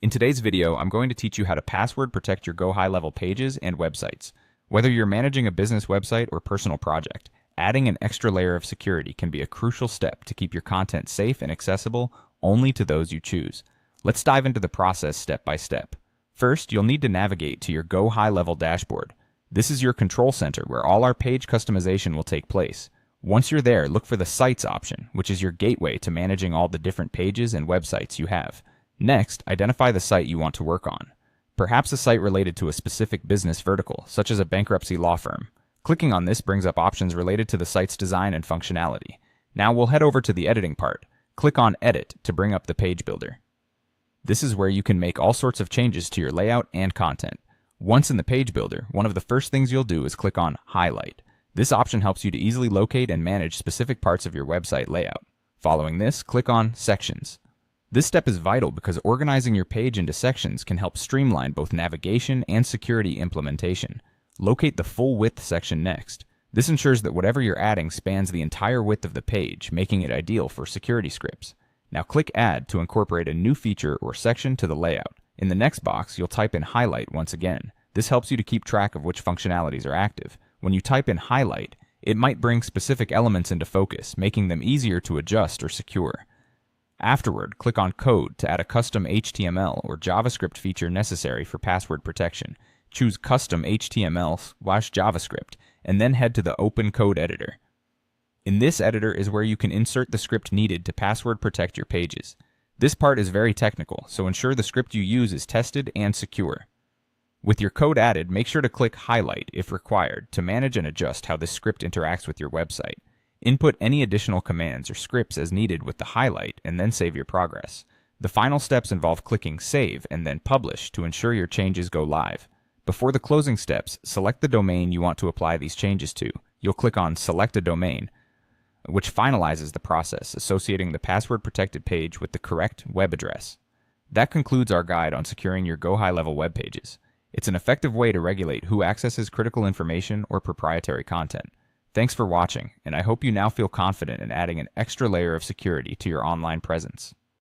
In today's video, I'm going to teach you how to password protect your GoHighLevel pages and websites. Whether you're managing a business website or personal project, adding an extra layer of security can be a crucial step to keep your content safe and accessible only to those you choose. Let's dive into the process step by step. First, you'll need to navigate to your GoHighLevel dashboard. This is your control center where all our page customization will take place. Once you're there, look for the Sites option, which is your gateway to managing all the different pages and websites you have. Next, identify the site you want to work on. Perhaps a site related to a specific business vertical, such as a bankruptcy law firm. Clicking on this brings up options related to the site's design and functionality. Now we'll head over to the editing part. Click on Edit to bring up the page builder. This is where you can make all sorts of changes to your layout and content. Once in the page builder, one of the first things you'll do is click on Highlight. This option helps you to easily locate and manage specific parts of your website layout. Following this, click on Sections. This step is vital because organizing your page into sections can help streamline both navigation and security implementation. Locate the full width section next. This ensures that whatever you're adding spans the entire width of the page, making it ideal for security scripts. Now click Add to incorporate a new feature or section to the layout. In the next box, you'll type in Highlight once again. This helps you to keep track of which functionalities are active. When you type in Highlight, it might bring specific elements into focus, making them easier to adjust or secure. Afterward, click on Code to add a custom HTML or JavaScript feature necessary for password protection. Choose Custom HTML/JavaScript and then head to the Open Code Editor. In this editor is where you can insert the script needed to password protect your pages. This part is very technical, so ensure the script you use is tested and secure. With your code added, make sure to click Highlight if required to manage and adjust how this script interacts with your website. Input any additional commands or scripts as needed with the highlight and then save your progress. The final steps involve clicking Save and then Publish to ensure your changes go live. Before the closing steps, select the domain you want to apply these changes to. You'll click on Select a Domain, which finalizes the process, associating the password-protected page with the correct web address. That concludes our guide on securing your GoHighLevel web pages. It's an effective way to regulate who accesses critical information or proprietary content. Thanks for watching, and I hope you now feel confident in adding an extra layer of security to your online presence.